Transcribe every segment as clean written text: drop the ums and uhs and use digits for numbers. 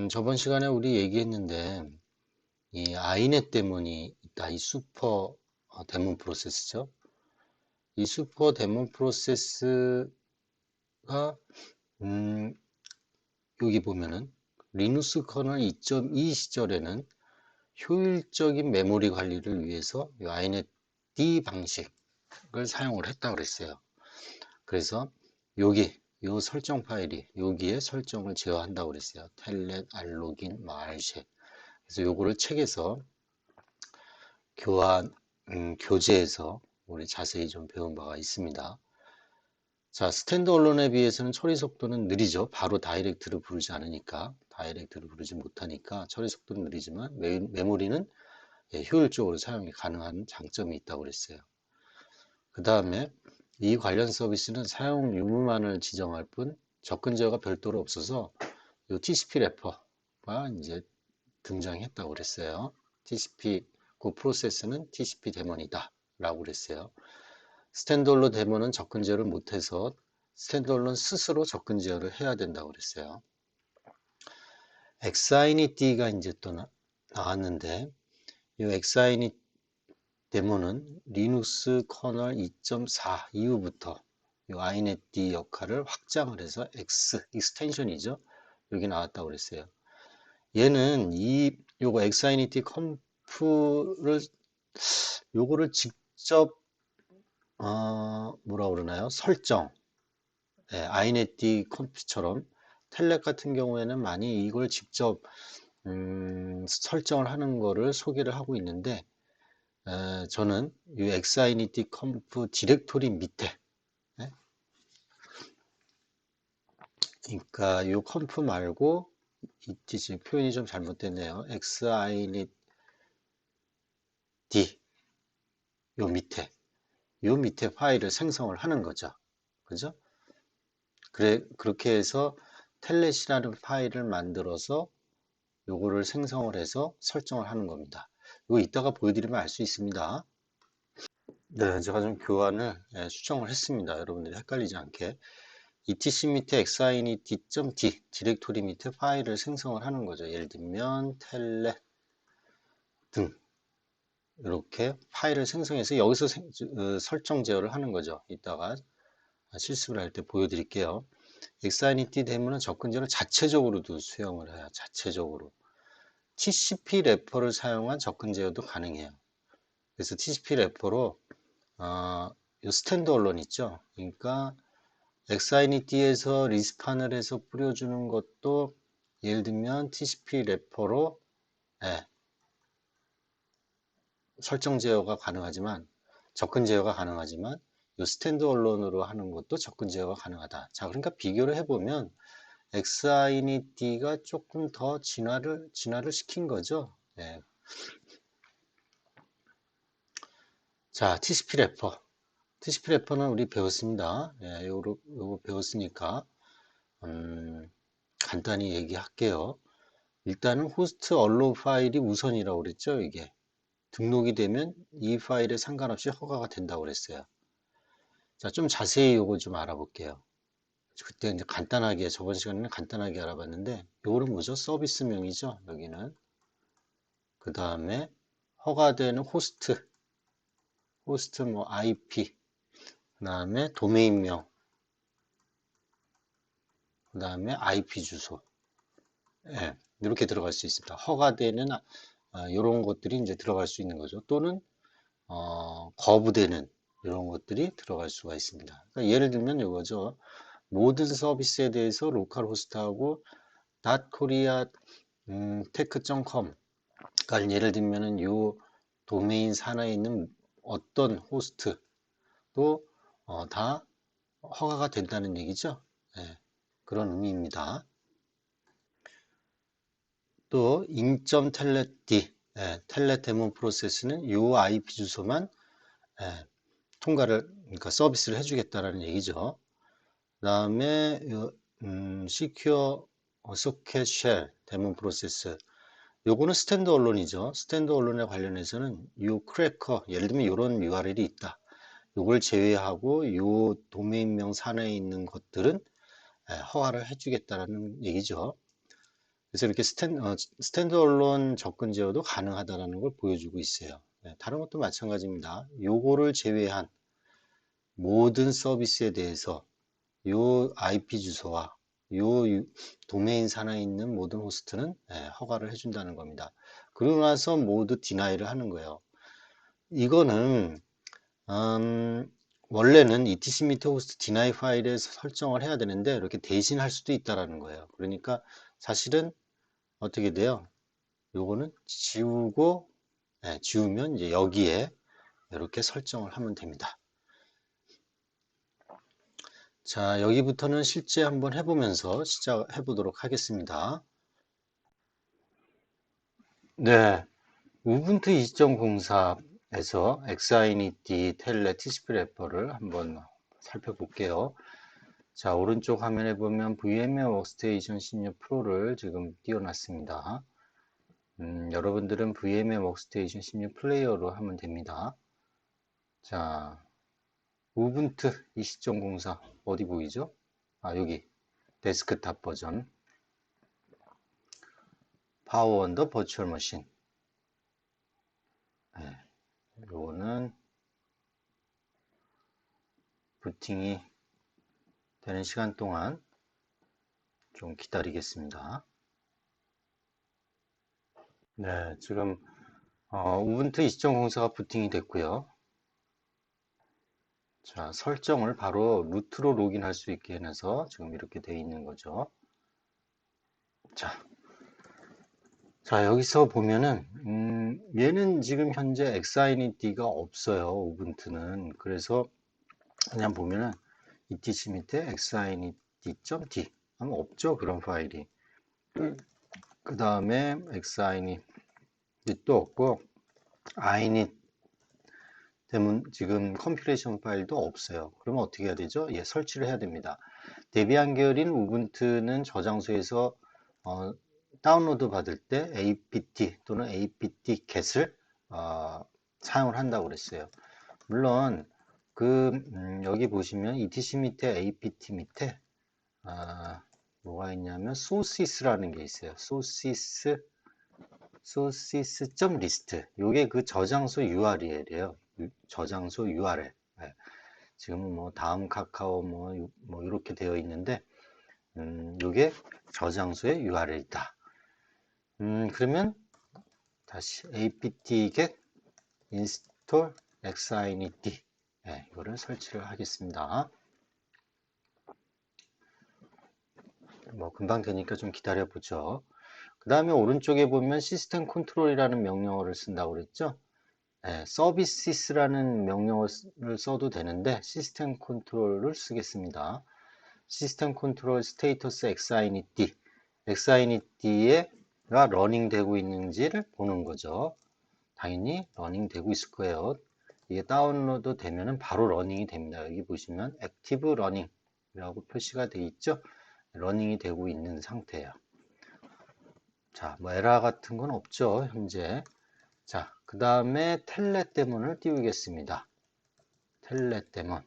저번 시간에 우리 얘기했는데, 이 아이넷 데몬이 있다. 이 슈퍼 데몬 프로세스죠. 이 슈퍼 데몬 프로세스가, 음, 여기 보면은, 리눅스 커널 2.2 시절에는 효율적인 메모리 관리를 위해서 이 아이넷 D 방식을 사용을 했다고 그랬어요. 그래서 여기, 요 설정 파일이 여기에 설정을 제어한다고 그랬어요. 텔넷, 알로긴, 말쉐. 그래서 요거를 책에서 교환, 교재에서 우리 자세히 좀 배운 바가 있습니다. 자, 스탠드 언론에 비해서는 처리 속도는 느리죠. 바로 다이렉트를 부르지 않으니까, 다이렉트를 부르지 못하니까 처리 속도는 느리지만 메모리는 효율적으로 사용이 가능한 장점이 있다고 그랬어요. 그 다음에 이 관련 서비스는 사용 유무만을 지정할 뿐 접근 제어가 별도로 없어서 이 TCP 래퍼가 이제 등장했다고 그랬어요. TCP 그 프로세스는 TCP 데몬이다 라고 그랬어요. 스탠드얼론 데몬은 접근 제어를 못해서 스탠드얼론 스스로 접근 제어를 해야 된다고 그랬어요. 엑사이니티가 이제 또 나왔는데 이 엑사이니 데몬은 리눅스 커널 2.4 이후부터 이 inet 역할을 확장을 해서 익스텐션이죠. 여기 나왔다고 그랬어요. 얘는 요거 엑사이니티 컴프를 요거를 직접 뭐라 그러나요? 설정. inet 컴퓨처럼 텔넷 같은 경우에는 많이 이걸 직접 설정을 하는 거를 소개를 하고 있는데 저는 이 엑사이니티 컴프 디렉토리 밑에 그러니까 이 컴프 말고 지금 표현이 좀 잘못됐네요. 엑사이니티 요 밑에 파일을 생성을 하는 거죠. 그죠? 그렇게 해서 텔넷이라는 파일을 만들어서 요거를 생성을 해서 설정을 하는 겁니다. 이거 이따가 보여드리면 알 수 있습니다. 네, 제가 좀 교환을 수정을 했습니다. 여러분들이 헷갈리지 않게. etc 밑에 xinit.d 디렉토리 밑에 파일을 생성을 하는 거죠. 예를 들면 텔넷 등 이렇게 파일을 생성해서 여기서 설정 제어를 하는 거죠. 이따가 실습을 할 때 보여드릴게요. xinit 되면은 접근 제어를 자체적으로도 수행을 해요. 자체적으로. TCP 래퍼를 사용한 접근 제어도 가능해요. 그래서 TCP 래퍼로 요 스탠드 언론 있죠. 그러니까 xinit에서 리스판을 해서 뿌려주는 것도 예를 들면 TCP 래퍼로 설정 제어가 가능하지만 접근 제어가 가능하지만 요 스탠드 언론으로 하는 것도 접근 제어가 가능하다. 자, 그러니까 비교를 해보면 xinit가 조금 더 진화를 시킨 거죠. 네. 자, TCP 래퍼. TCP 래퍼는 우리 배웠습니다. 예, 요거 배웠으니까 간단히 얘기할게요. 일단은 호스트 언론 파일이 우선이라고 그랬죠. 이게 등록이 되면 이 파일에 상관없이 허가가 된다고 그랬어요. 자, 좀 자세히 요거 좀 알아볼게요. 그때 이제 간단하게 저번 시간에는 간단하게 알아봤는데 요거는 뭐죠? 서비스명이죠. 여기는 그 다음에 허가되는 호스트 뭐 IP 그 다음에 도메인명 그 다음에 IP 주소 이렇게 들어갈 수 있습니다. 허가되는 이런 것들이 이제 들어갈 수 있는 거죠. 또는 거부되는 이런 것들이 들어갈 수가 있습니다. 그러니까 예를 들면 이거죠. 모든 서비스에 대해서 로컬 호스트하고 .korea tech.com 그러니까 예를 들면은 요 도메인 산하에 있는 어떤 호스트도 다 허가가 된다는 얘기죠. 네, 그런 의미입니다. 또 인점 텔넷 D 텔넷 데몬 프로세스는 요 IP 주소만 통과를 그러니까 서비스를 해주겠다라는 얘기죠. 그다음에 시큐어 소켓 쉘 데몬 프로세스 요거는 스탠드 언론이죠. 스탠드 언론에 관련해서는 요 크래커 예를 들면 이런 URL이 있다. 요걸 제외하고 요 도메인명 산하에 있는 것들은 허가를 해주겠다라는 얘기죠. 그래서 이렇게 스탠드얼론 접근 제어도 가능하다는 걸 보여주고 있어요. 네, 다른 것도 마찬가지입니다. 요거를 제외한 모든 서비스에 대해서 요 IP 주소와 도메인 산하에 있는 모든 호스트는 허가를 해준다는 겁니다. 그러고 나서 모두 디나이를 하는 거예요. 이거는 원래는 etc 밑에 호스트 디나이 파일에 설정을 해야 되는데 이렇게 대신 할 수도 있다라는 거예요. 그러니까 사실은 어떻게 돼요? 요거는 지우면 이제 여기에 이렇게 설정을 하면 됩니다. 자, 여기부터는 실제 한번 해보면서 시작해 보도록 하겠습니다. 네, 우분투 20.04에서 X인ity 텔레 TCP 래퍼를 한번 살펴볼게요. 자, 오른쪽 화면에 보면 VMware 워크스테이션 16 프로를 지금 띄워놨습니다. 여러분들은 VMware 워크스테이션 16 플레이어로 하면 됩니다. 자, 우분투 20.04 어디 보이죠? 아, 여기 데스크탑 버전 파워 언더 버추얼 머신. 네, 요거는 부팅이 되는 시간 동안 좀 기다리겠습니다. 네, 지금 우분투 20.04가 부팅이 됐고요. 자, 설정을 바로 루트로 로그인할 수 있게 해서 지금 이렇게 되어 있는 거죠. 자, 여기서 보면은 얘는 지금 현재 Xinity가 없어요. 우분투는. 그래서 그냥 보면은 etc 밑에 xinit.d 하면 없죠. 그런 파일이. 그 다음에 xinit 또 없고 init 때문 지금 컴필레이션 파일도 없어요. 그러면 어떻게 해야 되죠? 예, 설치를 해야 됩니다. 데비안 계열인 우분투는 저장소에서 다운로드 받을 때 apt 또는 apt-get을 사용을 한다고 그랬어요. 물론 여기 보시면 etc 밑에 apt 밑에 뭐가 있냐면 sources라는 게 있어요. sources.list 요게 그 저장소 URL이에요. 저장소 URL. 네. 지금은 뭐 다음 카카오 뭐 이렇게 되어 있는데 요게 저장소의 URL이다. 그러면 다시 apt-get install xinit 네, 이거를 설치를 하겠습니다. 뭐 금방 되니까 좀 기다려 보죠. 그 다음에 오른쪽에 보면 시스템 컨트롤이라는 명령어를 쓴다고 그랬죠. 네, 서비스라는 명령어를 써도 되는데 시스템 컨트롤을 쓰겠습니다. 시스템 컨트롤 스테이터스 xinit xinit가 러닝 되고 있는지를 보는 거죠. 당연히 러닝 되고 있을 거예요. 이게 다운로드 되면은 바로 러닝이 됩니다. 여기 보시면 액티브 러닝이라고 표시가 되어 있죠. 러닝이 되고 있는 상태예요. 자, 뭐 에러 같은 건 없죠, 현재. 자, 그 다음에 텔넷 데몬을 띄우겠습니다. 텔넷 데몬.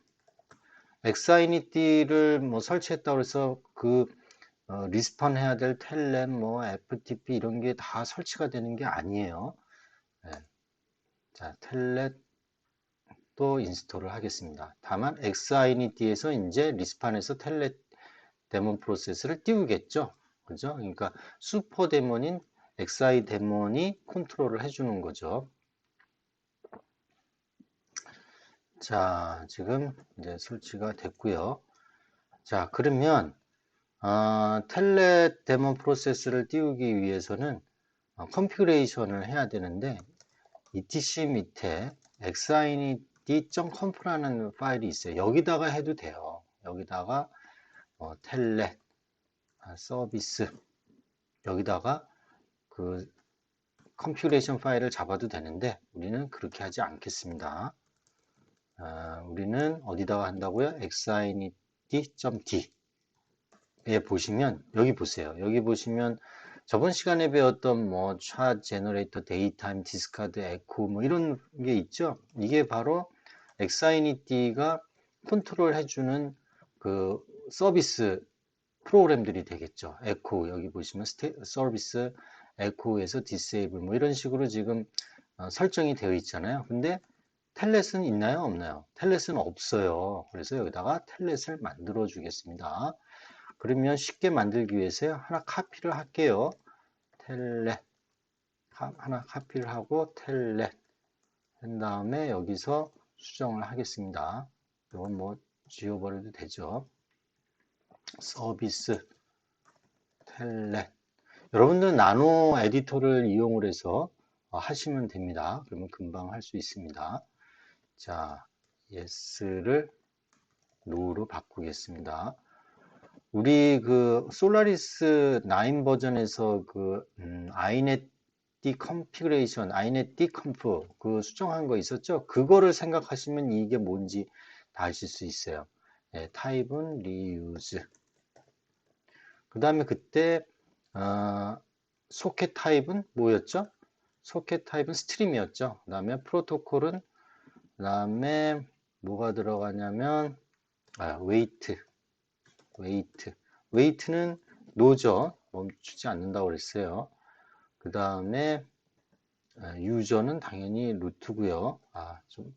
xinit를 뭐 설치했다고 해서 리스폰 해야 될 텔넷, 뭐 FTP 이런 게 다 설치가 되는 게 아니에요. 네. 자, 텔넷 또 인스톨을 하겠습니다. 다만 xinit에서 이제 리스판에서 텔넷 데몬 프로세스를 띄우겠죠. 그죠? 그러니까 슈퍼 데몬인 xi 데몬이 컨트롤을 해주는 거죠. 자, 지금 이제 설치가 됐고요. 자, 그러면 텔넷 데몬 프로세스를 띄우기 위해서는 컨피그레이션을 해야 되는데 etc 밑에 xinit.conf라는 파일이 있어요. 여기다가 해도 돼요. 여기다가 텔넷 서비스 여기다가 그 컨피그레이션 파일을 잡아도 되는데 우리는 그렇게 하지 않겠습니다. 우리는 어디다가 한다고요? xinit.d 에 보시면 여기 보세요. 여기 보시면 저번 시간에 배웠던 뭐 차 제너레이터, 데이타임, 디스카드, 에코 뭐 이런 게 있죠. 이게 바로 xinit가 컨트롤 해주는 그 서비스 프로그램들이 되겠죠. 에코 여기 보시면 서비스 에코에서 디세이블 뭐 이런 식으로 지금 설정이 되어 있잖아요. 근데 텔넷은 있나요? 없나요? 텔넷은 없어요. 그래서 여기다가 텔넷을 만들어 주겠습니다. 그러면 쉽게 만들기 위해서 하나 카피를 할게요. 텔넷 하나 카피를 하고 텔넷 한 다음에 여기서 수정을 하겠습니다. 이건 뭐 지워버려도 되죠. 서비스 텔넷 여러분들 나노 에디터를 이용을 해서 하시면 됩니다. 그러면 금방 할 수 있습니다. 자, yes를 no로 바꾸겠습니다. 우리 그 솔라리스 9 버전에서 그 inet deconfiguration, inet deconf 그 수정한 거 있었죠? 그거를 생각하시면 이게 뭔지 다 아실 수 있어요. 네, 타입은 reuse. 그 다음에 그때 소켓 타입은 뭐였죠? 소켓 타입은 스트림이었죠. 그 다음에 프로토콜은 그 다음에 뭐가 들어가냐면 웨이트는 노죠. 멈추지 않는다고 그랬어요. 그 다음에 유저는 당연히 루트고요. 좀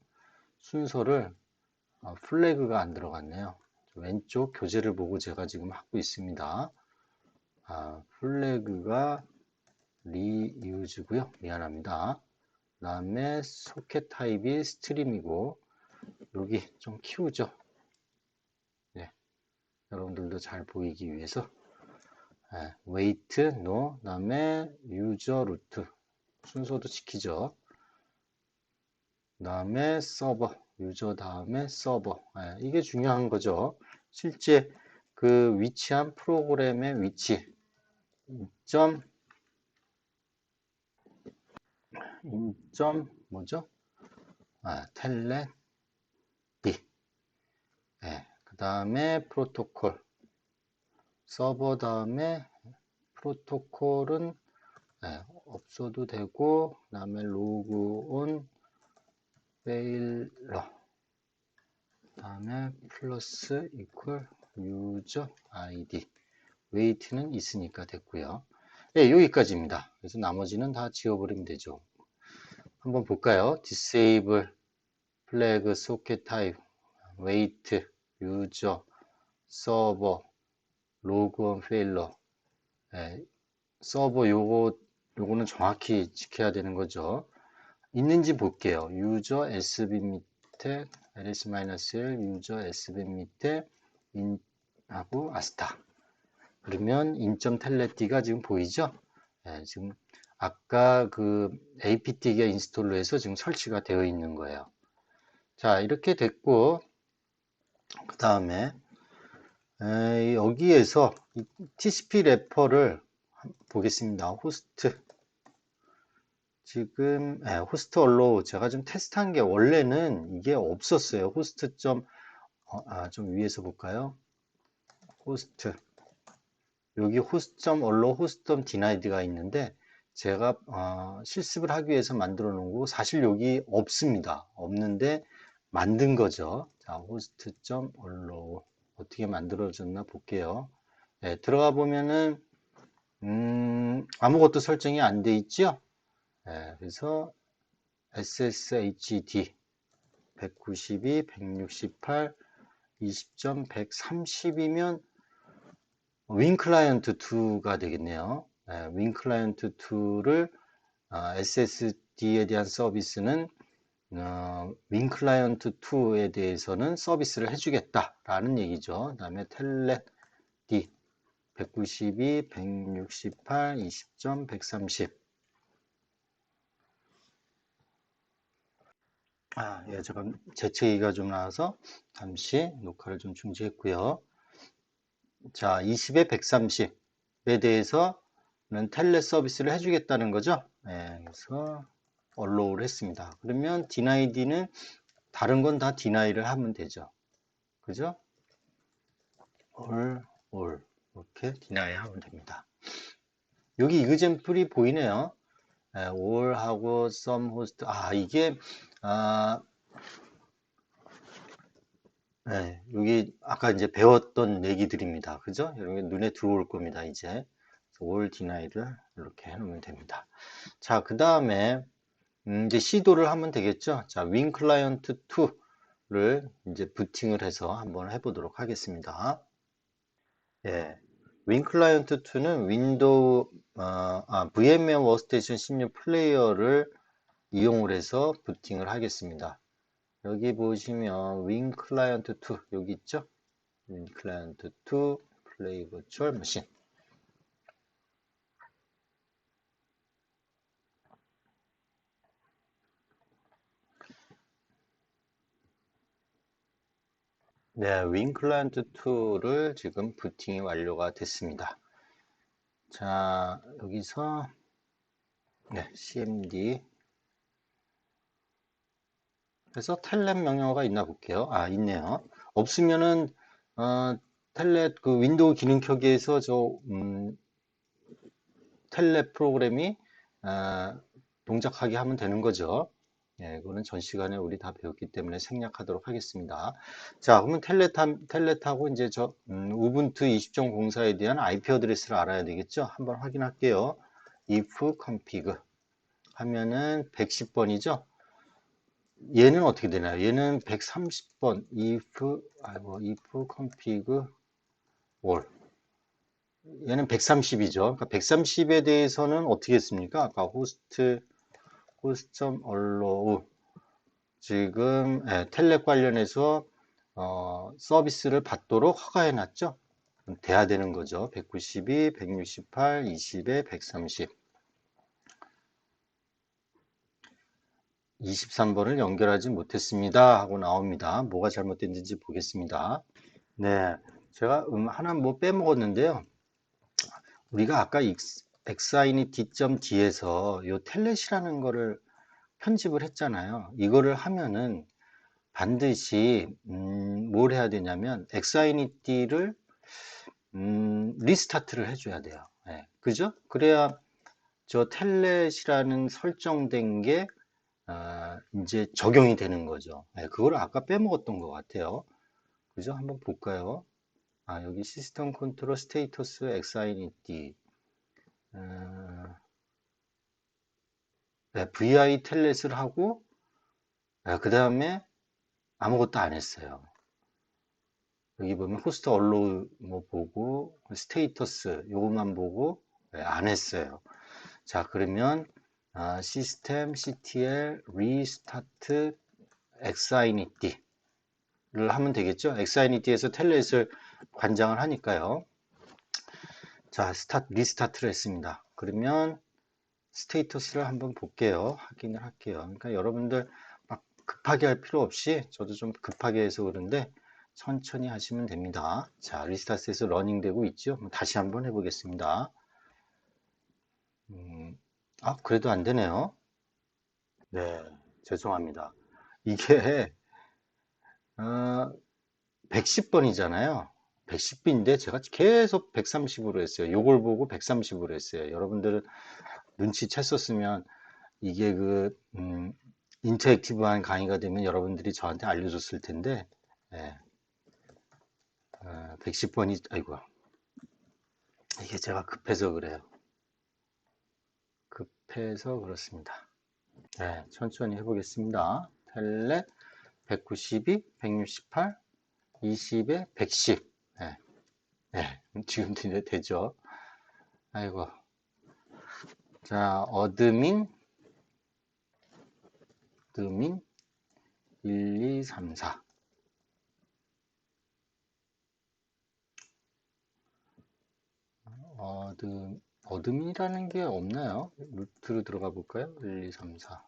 순서를 플래그가 안 들어갔네요. 왼쪽 교재를 보고 제가 지금 하고 있습니다. 플래그가 리유즈고요. 미안합니다. 그 다음에 소켓 타입이 스트림이고 여기 좀 키우죠. 네, 여러분들도 잘 보이기 위해서 웨이트, 노, 그 다음에 유저 루트 순서도 지키죠. 그 다음에 서버, 유저 다음에 서버 이게 중요한 거죠. 실제 그 위치한 프로그램의 위치 인점 뭐죠? 텔넷 D 그 다음에 프로토콜 서버 다음에 프로토콜은 없어도 되고 그 다음에 로그온 페일러 그 다음에 플러스 이퀄 유저 아이디 웨이트는 있으니까 됐고요. 여기까지입니다. 그래서 나머지는 다 지워버리면 되죠. 한번 볼까요? disable 플래그 소켓 타입 웨이트 유저 서버 로그온 페일러 서버 요거는 정확히 지켜야 되는 거죠. 있는지 볼게요. 유저 sb 밑에 ls-l 유저 sb 밑에 인 하고 아스타 그러면 in.telletd가 지금 보이죠? 지금 아까 그 apt가 인스톨로 해서 지금 설치가 되어 있는 거예요. 자, 이렇게 됐고 그 다음에 여기에서 TCP 래퍼를 보겠습니다. 호스트 지금 호스트 얼로 제가 좀 테스트한 게 원래는 이게 없었어요. 호스트 좀 위에서 볼까요? 호스트 여기 host.all로 host.denied가 있는데 제가 실습을 하기 위해서 만들어 놓은 거고 사실 여기 없습니다. 없는데 만든 거죠. 자, host.allow 어떻게 만들어졌나 볼게요. 들어가 보면은 아무것도 설정이 안 돼 있죠. 그래서 SSHD 192, 168, 20.130이면 윈 클라이언트 2가 되겠네요. 윈 클라이언트 2를 SSD에 대한 서비스는 윈 클라이언트 2에 대해서는 서비스를 해주겠다라는 얘기죠. 그 다음에 텔넷 D 192, 168, 20.130 잠깐 재채기가 좀 나와서 잠시 녹화를 좀 중지했고요. 자, 20에 130에 대해서는 텔넷 서비스를 해주겠다는 거죠. 그래서 allow를 했습니다. 그러면 denied는 다른 건 다 deny를 하면 되죠. 그죠? all 이렇게 deny 하면 됩니다. 여기 example이 보이네요. all하고 some host 이게 네, 여기 아까 이제 배웠던 얘기들입니다. 그죠? 여러분 눈에 들어올 겁니다. 이제 all denied를 이렇게 해놓으면 됩니다. 자, 그 다음에 이제 시도를 하면 되겠죠. 자, win client 2를 이제 부팅을 해서 한번 해보도록 하겠습니다. 예, win client 2는 윈도우 VMware 워스테이션 16 플레이어를 이용을 해서 부팅을 하겠습니다. 여기 보시면 win client 2 여기 있죠? win client 2 play virtual machine. 네, win client 2를 지금 부팅이 완료가 됐습니다. 자, 여기서 네, cmd 그래서 텔넷 명령어가 있나 볼게요. 아, 있네요. 없으면은 텔넷 그 윈도우 기능 켜기에서 텔넷 프로그램이 동작하게 하면 되는 거죠. 예, 이거는 전 시간에 우리 다 배웠기 때문에 생략하도록 하겠습니다. 자, 그러면 텔넷하고 이제 우분투 20.04에 대한 IP 어드레스를 알아야 되겠죠? 한번 확인할게요. if config 하면은 110번이죠? 얘는 어떻게 되나요? 얘는 130번 if config all 얘는 130이죠. 그러니까 130에 대해서는 어떻게 했습니까? 아까 host.allow 지금 텔넷 관련해서 서비스를 받도록 허가해 놨죠. 돼야 되는 거죠. 192, 168, 20에 130. 23번을 연결하지 못했습니다 하고 나옵니다. 뭐가 잘못됐는지 보겠습니다. 네, 제가 하나 뭐 빼먹었는데요. 우리가 아까 xinit.d에서 요 텔넷이라는 거를 편집을 했잖아요. 이거를 하면은 반드시 뭘 해야 되냐면 xinit를 리스타트를 해줘야 돼요. 예, 그죠? 그래야 저 텔넷이라는 설정된 게 이제 적용이 되는 거죠. 예, 그걸 아까 빼먹었던 것 같아요. 그죠? 한번 볼까요? 아, 여기 시스템 컨트롤 스테이터스 xinit 네, vi 텔넷을 하고 그 다음에 아무것도 안 했어요. 여기 보면 호스트 언로우 뭐 보고 스테이터스 요것만 보고 안 했어요. 자, 그러면 시스템 ctl restart xinit를 하면 되겠죠. xinit에서 텔넷을 관장을 하니까요. 자, 리스타트를 했습니다. 그러면 스테이터스를 한번 볼게요. 확인을 할게요. 그러니까 여러분들 막 급하게 할 필요 없이 저도 좀 급하게 해서 그런데 천천히 하시면 됩니다. 자, 리스타트에서 러닝 되고 있죠. 다시 한번 해보겠습니다. 그래도 안 되네요. 네, 죄송합니다. 이게 110번이잖아요. 110번인데 제가 계속 130으로 했어요. 요걸 보고 130으로 했어요. 여러분들은 눈치챘었으면 이게 인터랙티브한 강의가 되면 여러분들이 저한테 알려줬을 텐데, 예, 110번이, 아이고, 이게 제가 급해서 그래요. 급해서 그렇습니다. 네, 천천히 해보겠습니다. 텔레 192, 168, 20에 110. 네, 네, 지금도 이제 되죠. 아이고. 자, 어드민 1, 2, 3, 4. 어드민이라는 게 없나요? 루트로 들어가 볼까요? 1, 2, 3, 4.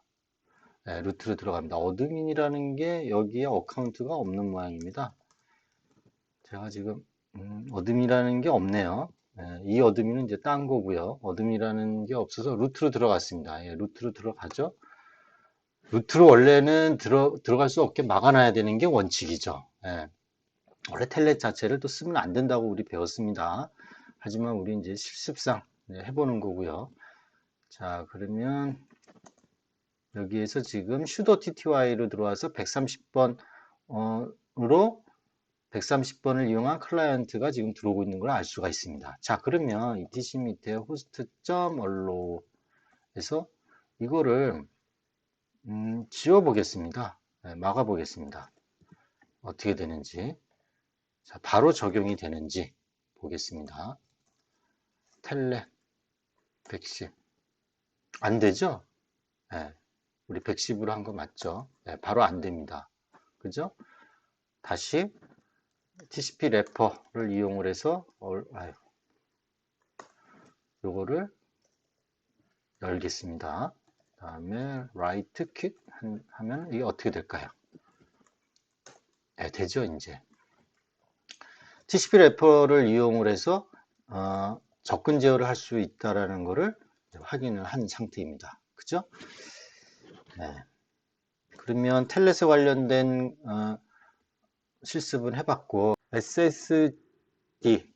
네, 루트로 들어갑니다. 어드민이라는 게 여기에 어카운트가 없는 모양입니다. 제가 지금 어드민이라는 게 없네요. 네, 이 어드민은 이제 딴 거고요. 어드민이라는 게 없어서 루트로 들어갔습니다. 예, 루트로 들어가죠. 루트로 원래는 들어갈 수 없게 막아놔야 되는 게 원칙이죠. 예, 원래 텔넷 자체를 또 쓰면 안 된다고 우리 배웠습니다. 하지만 우리 이제 실습상 해보는 거고요. 자, 그러면 여기에서 지금 sudo tty로 들어와서 130번으로 130번을 이용한 클라이언트가 지금 들어오고 있는 걸 알 수가 있습니다. 자, 그러면 etc 밑에 host.on로에서 이거를 지워 보겠습니다. 네, 막아 보겠습니다. 어떻게 되는지. 자, 바로 적용이 되는지 보겠습니다. 텔레 110. 안 되죠? 네, 우리 110으로 한 거 맞죠? 네, 바로 안 됩니다. 그죠? 다시 TCP 래퍼를 이용을 해서 요거를 열겠습니다. 다음에 right quit 하면 이게 어떻게 될까요? 네, 되죠, 이제. TCP 래퍼를 이용을 해서 접근 제어를 할 수 있다라는 것을 확인을 한 상태입니다. 그죠? 네. 그러면 텔넷에 관련된 실습은 해봤고 SSD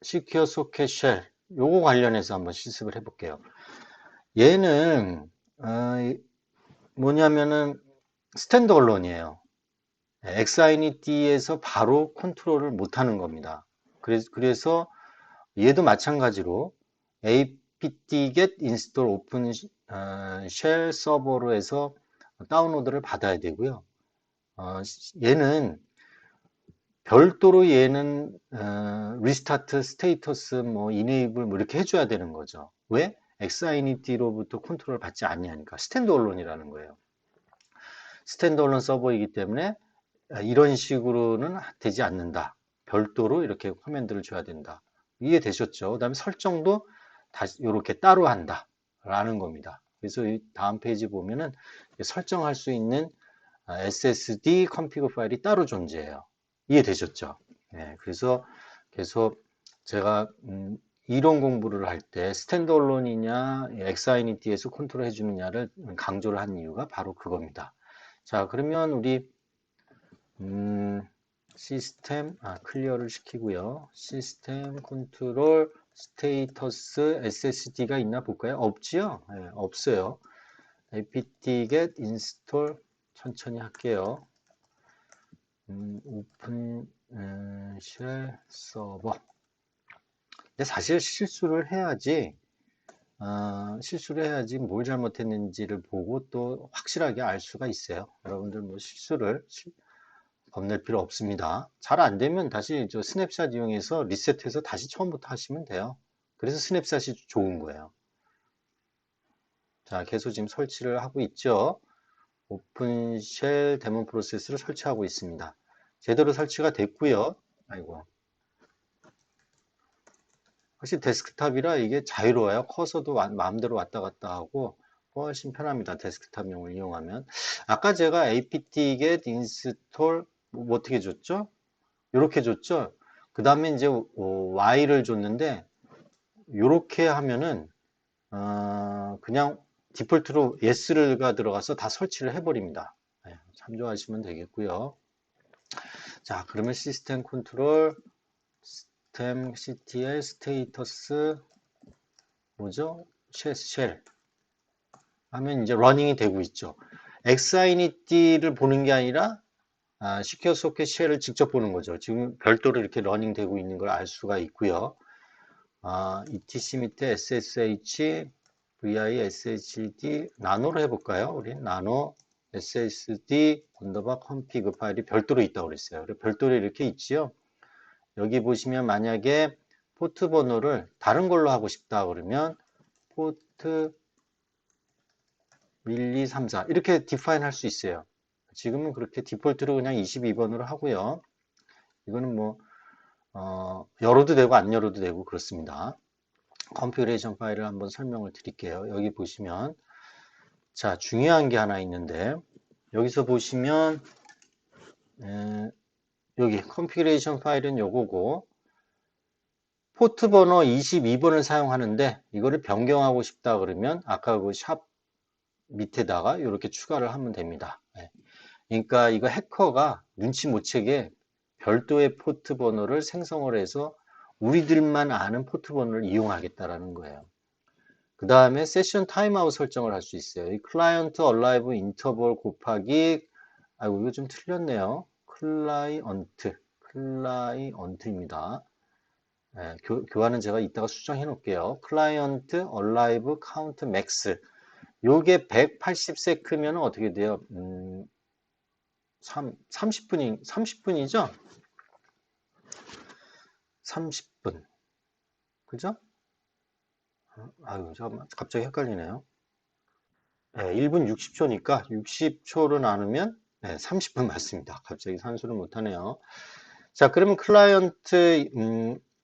Secure Socket Shell 요거 관련해서 한번 실습을 해볼게요. 얘는 뭐냐면은 스탠드얼론이에요. XINET에서 바로 컨트롤을 못하는 겁니다. 그래서 얘도 마찬가지로 apt-get install open shell 서버로 해서 다운로드를 받아야 되고요. 얘는 별도로 얘는 리스타트 스테이터스 뭐 이네이블 뭐 이렇게 해줘야 되는 거죠. 왜? XINET로부터 컨트롤을 받지 않냐니까. 스탠드얼론이라는 거예요. 스탠드얼론 서버이기 때문에 이런 식으로는 되지 않는다. 별도로 이렇게 커맨드를 줘야 된다. 이해되셨죠? 그 다음에 설정도 다시 이렇게 따로 한다. 라는 겁니다. 그래서 이 다음 페이지 보면은 설정할 수 있는 SSD 컴피그 파일이 따로 존재해요. 이해되셨죠? 네, 그래서 계속 제가 이론 공부를 할 때 스탠드얼론이냐 XINET에서 컨트롤 해주느냐를 강조를 한 이유가 바로 그겁니다. 자, 그러면 우리 시스템 클리어를 시키고요. 시스템 컨트롤 스테이터스 SSD가 있나 볼까요? 없지요? 네, 없어요. apt-get install 천천히 할게요. 오픈 쉘 서버. 근데 사실 실수를 해야지 뭘 잘못했는지를 보고 또 확실하게 알 수가 있어요. 여러분들 뭐 실수를 겁낼 필요 없습니다. 잘 안 되면 다시 저 스냅샷 이용해서 리셋해서 다시 처음부터 하시면 돼요. 그래서 스냅샷이 좋은 거예요. 자, 계속 지금 설치를 하고 있죠. 오픈쉘 데몬 프로세스를 설치하고 있습니다. 제대로 설치가 됐고요. 아이고. 확실히 데스크탑이라 이게 자유로워요. 커서도 마음대로 왔다 갔다 하고 훨씬 편합니다. 데스크탑용을 이용하면. 아까 제가 apt-get install 뭐 어떻게 줬죠? 이렇게 줬죠. 그 다음에 이제 Y를 줬는데 이렇게 하면은 그냥 디폴트로 Yes가 들어가서 다 설치를 해버립니다. 네, 참조하시면 되겠고요. 자, 그러면 시스템 컨트롤 시스템 CTL 스테이터스 뭐죠? 쉘 하면 이제 러닝이 되고 있죠. XINET를 보는 게 아니라 시큐어 소켓 쉘을 직접 보는 거죠. 지금 별도로 이렇게 러닝 되고 있는 걸 알 수가 있고요. etc 밑에 ssh vi shd 나노로 해볼까요? 우리 나노 ssd 언더바 컴피그 파일이 별도로 있다고 그랬어요. 별도로 이렇게 있지요. 여기 보시면 만약에 포트 번호를 다른 걸로 하고 싶다 그러면 포트 1, 2, 3, 4 이렇게 디파인 할 수 있어요. 지금은 그렇게 디폴트로 그냥 22번으로 하고요. 이거는 뭐 열어도 되고 안 열어도 되고 그렇습니다. 컨피그레이션 파일을 한번 설명을 드릴게요. 여기 보시면 자, 중요한 게 하나 있는데 여기서 보시면 여기 컨피그레이션 파일은 요거고 포트 번호 22번을 사용하는데 이거를 변경하고 싶다 그러면 아까 그 샵 밑에다가 이렇게 추가를 하면 됩니다. 그러니까 이거 해커가 눈치 못 채게 별도의 포트 번호를 생성을 해서 우리들만 아는 포트 번호를 이용하겠다라는 거예요. 그 다음에 세션 타임아웃 설정을 할 수 있어요. 이 클라이언트 얼라이브 인터벌 곱하기 아이고 이거 좀 틀렸네요. 클라이언트입니다. 예, 교환은 제가 이따가 수정해 놓을게요. 클라이언트 얼라이브 카운트 맥스. 요게 180세크면 어떻게 돼요? 30분이죠? 30분. 그죠? 아유, 잠깐만. 갑자기 헷갈리네요. 네, 1분 60초니까 60초로 나누면 네, 30분 맞습니다. 갑자기 산수를 못하네요. 자, 그러면 클라이언트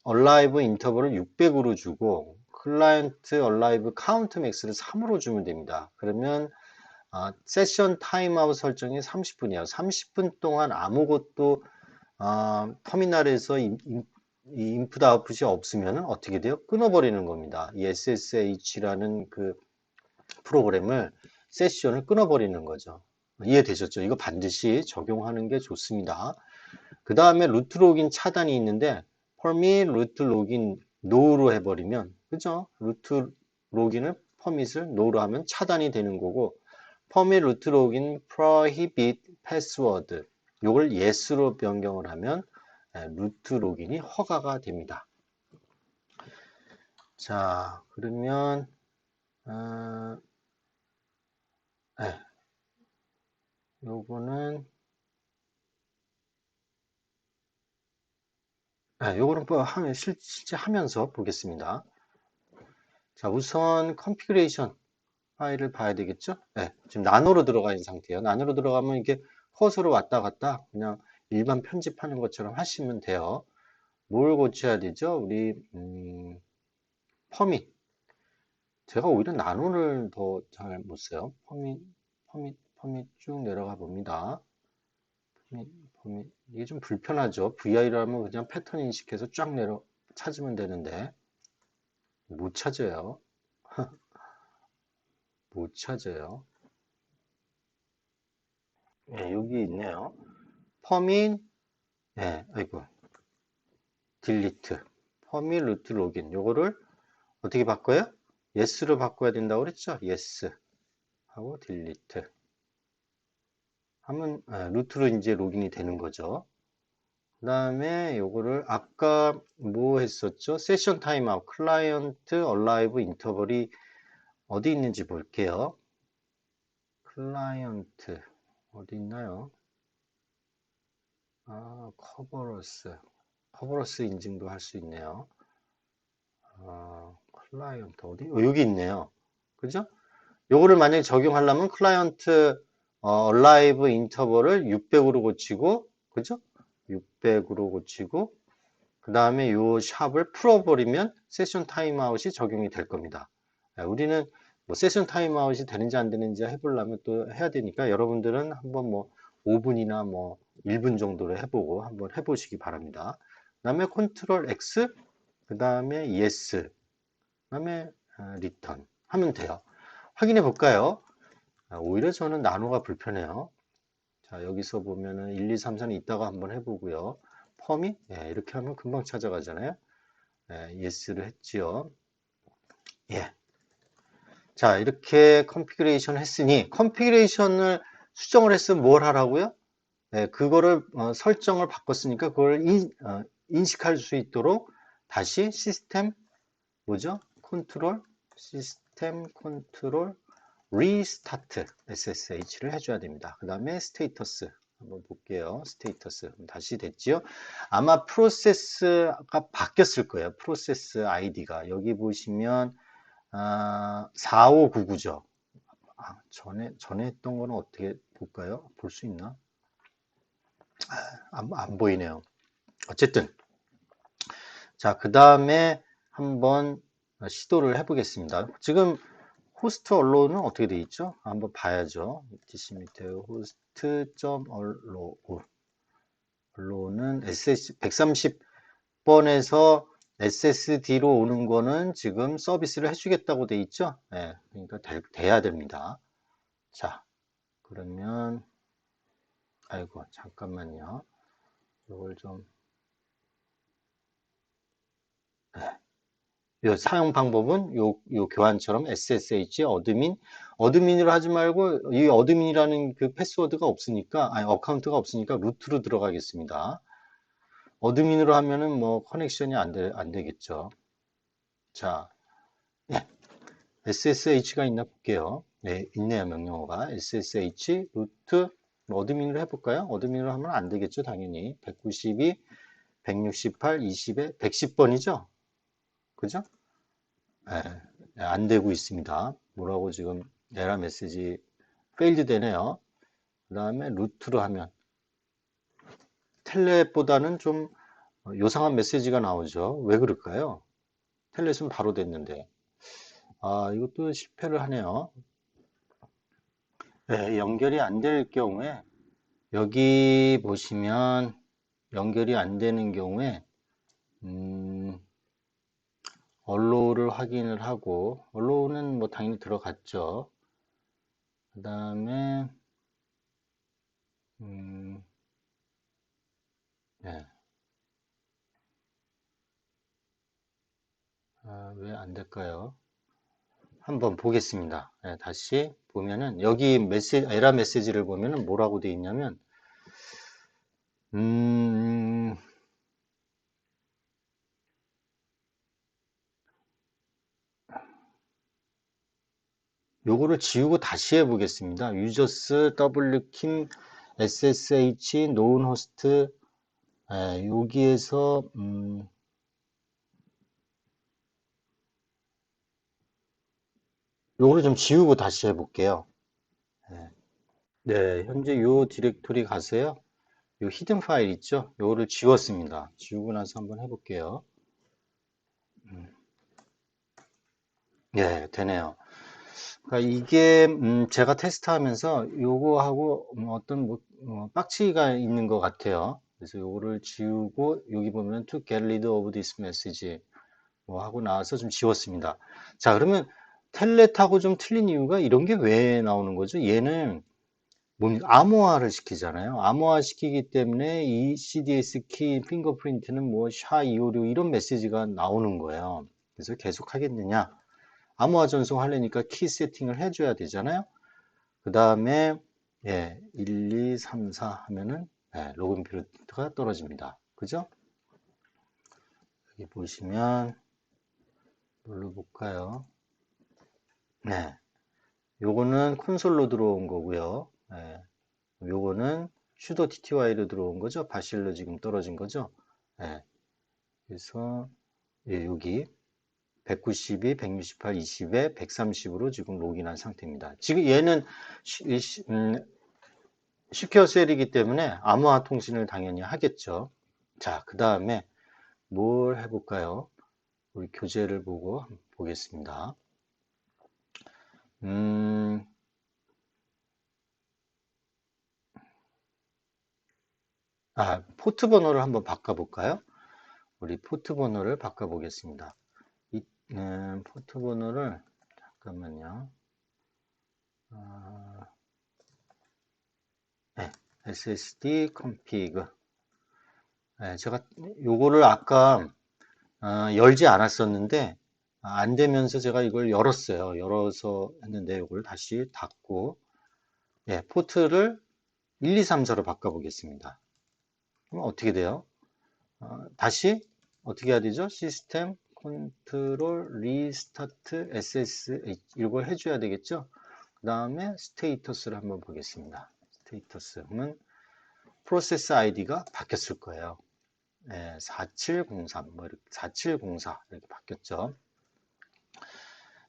얼라이브 인터벌을 600으로 주고 클라이언트 얼라이브 카운트 맥스를 3으로 주면 됩니다. 그러면 세션 타임아웃 설정이 30분이에요. 30분 동안 아무것도 터미널에서 인풋 아웃풋이 없으면 어떻게 돼요? 끊어버리는 겁니다. 이 SSH라는 그 프로그램을 세션을 끊어버리는 거죠. 이해되셨죠? 이거 반드시 적용하는 게 좋습니다. 그 다음에 루트 로긴 차단이 있는데 permit 루트 로긴 no로 해버리면 그죠? 루트 로긴을 permit을 no로 하면 차단이 되는 거고 permit 루트 로긴 prohibit password 요걸 yes로 변경을 하면 루트 로긴이 허가가 됩니다. 자, 그러면 네, 요거는 요거는 뭐 실제 하면서 보겠습니다. 자, 우선 컨피그레이션 파일을 봐야 되겠죠? 네, 지금 나노로 들어가 있는 상태예요. 나노로 들어가면 이게 커서로 왔다 갔다 그냥 일반 편집하는 것처럼 하시면 돼요. 뭘 고쳐야 되죠? 우리 퍼밋. 제가 오히려 나노를 더 잘 못 써요. 퍼밋 쭉 내려가 봅니다. 퍼밋. 이게 좀 불편하죠. VI라면 그냥 패턴 인식해서 쫙 내려 찾으면 되는데 못 찾아요. 못 찾아요. 네, 여기 있네요. 퍼밋, 네, 아이고, 딜리트. 퍼밋 루트 로긴. 요거를 어떻게 바꿔요? yes로 바꿔야 된다고 그랬죠? yes 하고 딜리트. 하면 루트로 이제 로gin이 되는 거죠. 그 다음에 요거를 아까 뭐 했었죠? 세션 타임아웃, 클라이언트 얼라이브 인터벌이 어디 있는지 볼게요. 클라이언트 어디 있나요? 커버러스 인증도 할 수 있네요. 클라이언트 어디? 여기 있네요. 그죠? 요거를 만약에 적용하려면 클라이언트 얼라이브 인터벌을 600으로 고치고 그죠? 600으로 고치고 그 다음에 요 샵을 풀어버리면 세션 타임아웃이 적용이 될 겁니다. 우리는 뭐 세션 타임아웃이 되는지 안 되는지 해보려면 또 해야 되니까 여러분들은 한번 뭐 5분이나 뭐 1분 정도로 해보고 한번 해보시기 바랍니다. 그 다음에 컨트롤 X 그 다음에 yes 그 다음에 return 하면 돼요. 확인해 볼까요? 오히려 저는 나노가 불편해요. 자, 여기서 보면은 1, 2, 3, 4는 이따가 한번 해보고요. 펌이 이렇게 하면 금방 찾아가잖아요. yes를 했지요. 예. 자, 이렇게 컨피그레이션 했으니 컨피그레이션을 수정을 했으면 뭘 하라고요? 그거를 설정을 바꿨으니까 그걸 인식할 수 있도록 다시 시스템 뭐죠? 시스템 컨트롤 리스타트 SSH를 해줘야 됩니다. 그 다음에 스테이터스 한번 볼게요. 스테이터스 다시 됐지요. 아마 프로세스가 바뀌었을 거예요. 프로세스 아이디가 여기 보시면 4599죠. 전에 했던 거는 어떻게 볼까요? 볼 수 있나? 안 보이네요. 어쨌든 자, 그 다음에 한번 시도를 해보겠습니다. 지금 호스트 언로는 어떻게 되어 있죠? 한번 봐야죠. DC 밑에 언로는 SS 130번에서 SSD로 오는 거는 지금 서비스를 해주겠다고 되어 있죠? 네, 그러니까 돼야 됩니다. 자, 그러면 아이고 잠깐만요. 이걸 좀 요 사용 방법은 요 교환처럼 SSH 어드민으로 하지 말고 이 어드민이라는 그 패스워드가 없으니까 아니 어카운트가 없으니까 루트로 들어가겠습니다. 어드민으로 하면은 뭐 커넥션이 안 되겠죠. 자, SSH가 있나 볼게요. 네, 있네요, 명령어가. SSH 루트 어드민으로 해볼까요? 어드민으로 하면 안 되겠죠, 당연히. 192, 168, 20에 110번이죠? 그죠? 네, 안 되고 있습니다. 뭐라고 지금 에러 메시지 페일드 되네요. 그 다음에 루트로 하면 텔넷보다는 좀 요상한 메시지가 나오죠. 왜 그럴까요? 텔넷은 바로 됐는데. 아, 이것도 실패를 하네요. 네, 연결이 안 될 경우에 여기 보시면 연결이 안 되는 경우에 음, 언로우를 확인을 하고 언로우는 뭐 당연히 들어갔죠. 그 다음에 네. 아, 왜 안 될까요? 한번 보겠습니다. 네, 다시 보면은 여기 에러 메시지를 보면은 뭐라고 되어 있냐면 음, 요거를 지우고 다시 해보겠습니다. 유저스 wkim ssh known host 여기에서 요거를 좀 지우고 다시 해볼게요. 네, 현재 요 디렉토리 가세요. 요 히든 파일 있죠? 요거를 지웠습니다. 지우고 나서 한번 해볼게요. 네, 되네요. 그러니까 이게 제가 테스트하면서 요거하고 어떤 뭐, 빡치기가 있는 것 같아요. 그래서 요거를 지우고 여기 보면 to get rid of this message 뭐 하고 나와서 좀 지웠습니다. 자, 그러면 텔넷하고 좀 틀린 이유가 이런 게 왜 나오는 거죠? 얘는 암호화를 시키잖아요. 암호화 시키기 때문에 이 CDS 키 핑거프린트는 뭐 샤256 이런 메시지가 나오는 거예요. 그래서 계속 하겠느냐? 암호화 전송하려니까 키 세팅을 해줘야 되잖아요. 그 다음에 예, 1, 2, 3, 4 하면은 로그인 피로트가 떨어집니다. 그죠? 여기 보시면 눌러볼까요? 네, 요거는 콘솔로 들어온 거고요. 요거는 sudo tty로 들어온 거죠. 바실로 지금 떨어진 거죠. 예, 그래서 여기 192, 168, 20에 130으로 지금 로그인한 상태입니다. 지금 얘는 시큐어 셀이기 때문에 암호화 통신을 당연히 하겠죠. 자, 그 다음에 뭘 해볼까요? 우리 교재를 보고 보겠습니다. 음, 포트 번호를 한번 바꿔볼까요? 우리 포트 번호를 바꿔보겠습니다. 이, 포트 번호를 잠깐만요. 네, SSD config. 제가 요거를 아까 열지 않았었는데 안 되면서 제가 이걸 열었어요. 열어서 했는데 이걸 다시 닫고 포트를 1, 2, 3, 4로 바꿔보겠습니다. 그럼 어떻게 돼요? 다시 어떻게 해야 되죠? 시스템 컨트롤 리스타트 SSH 이걸 해줘야 되겠죠? 그 다음에 스테이터스를 한번 보겠습니다. 스테이터스는 프로세스 아이디가 바뀌었을 거예요. 4703, 뭐 이렇게 4704 이렇게 바뀌었죠.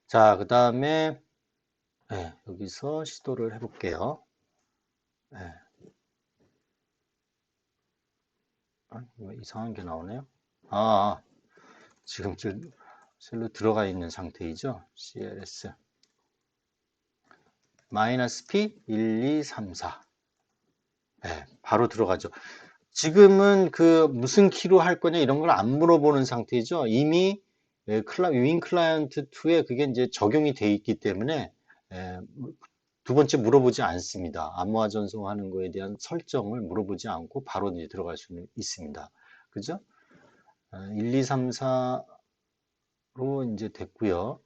자, 그 다음에 여기서 시도를 해볼게요. 왜 이상한 게 나오네요. 지금 셀로 들어가 있는 상태이죠. CLS 마이너스 P 1, 2, 3, 4 바로 들어가죠. 지금은 그 무슨 키로 할 거냐 이런 걸 안 물어보는 상태죠. 이미 윈 클라이언트 2에 그게 이제 적용이 돼 있기 때문에 예, 두 번째 물어보지 않습니다. 암호화 전송하는 거에 대한 설정을 물어보지 않고 바로 이제 들어갈 수 있습니다. 그죠? 1, 2, 3, 4로 이제 됐고요.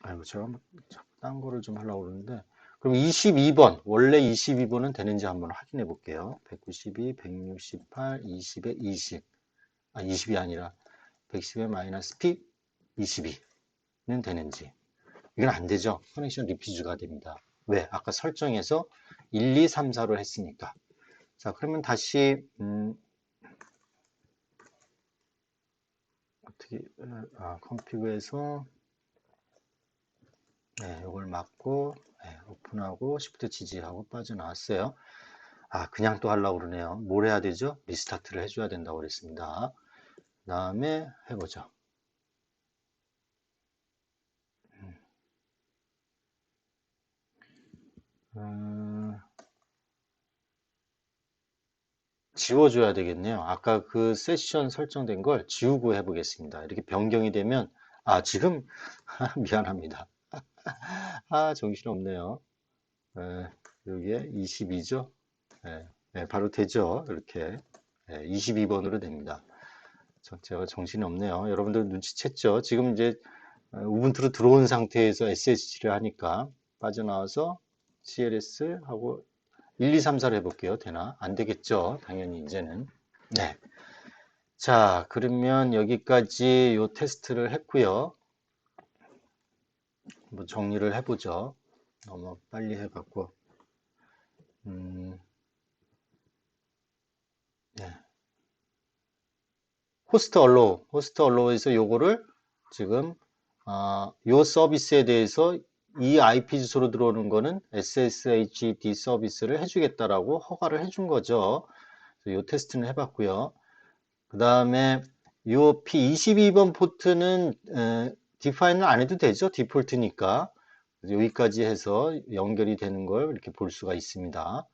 아이고, 제가 자꾸 딴 거를 좀 하려고 그러는데. 그럼 22번, 원래 22번은 되는지 한번 확인해 볼게요. 192, 168, 20에 20. 20이 아니라 110에 마이너스 P 22는 되는지. 이건 안 되죠. 커넥션 리퓨즈가 됩니다. 왜? 아까 설정에서 1, 2, 3, 4로 했으니까. 자, 그러면 다시, 어떻게, 컴피그에서, 네, 이걸 막고, 네, 오픈하고, 시프트 지지하고 빠져나왔어요. 그냥 또 하려고 그러네요. 뭘 해야 되죠? 리스타트를 해줘야 된다고 그랬습니다. 그 다음에 해보죠. 지워줘야 되겠네요. 아까 그 세션 설정된 걸 지우고 해보겠습니다. 이렇게 변경이 되면, 지금, 미안합니다. 정신없네요. 여기에 22죠? 바로 되죠? 이렇게. 22번으로 됩니다. 제가 정신이 없네요. 여러분들 눈치챘죠? 지금 이제 우분투로 들어온 상태에서 SSH를 하니까 빠져나와서 CLS 하고 1, 2, 3, 4를 해볼게요. 되나? 안 되겠죠? 당연히 이제는. 네. 자, 그러면 여기까지 요 테스트를 했고요. 한번 정리를 해보죠. 너무 빨리 해갖고. 음, 네. 호스트 언로우에서 요거를 지금 요 서비스에 대해서 이 IP 주소로 들어오는 거는 SSHD 서비스를 해주겠다라고 허가를 해준 거죠. 요 테스트는 해봤고요. 그 다음에 요 P22번 포트는 디파인을 안 해도 되죠. 디폴트니까. 여기까지 해서 연결이 되는 걸 이렇게 볼 수가 있습니다.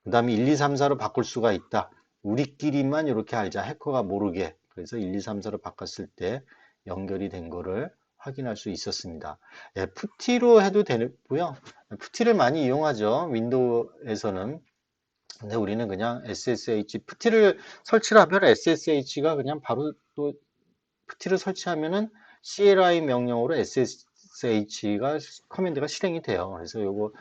그 다음에 1, 2, 3, 4로 바꿀 수가 있다. 우리끼리만 이렇게 알자. 해커가 모르게. 그래서 1, 2, 3, 4로 바꿨을 때 연결이 된 거를 확인할 수 있었습니다. 푸티로 해도 되고요. 푸티를 많이 이용하죠. 윈도우에서는. 근데 우리는 그냥 SSH, 푸티를 설치를 하면 SSH가 그냥 바로 또 푸티를 설치하면은 CLI 명령으로 SSH가 커맨드가 실행이 돼요. 그래서 요거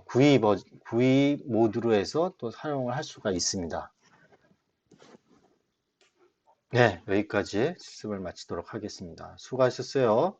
구이 모드로 해서 또 사용을 할 수가 있습니다. 네, 여기까지 실습을 마치도록 하겠습니다. 수고하셨어요.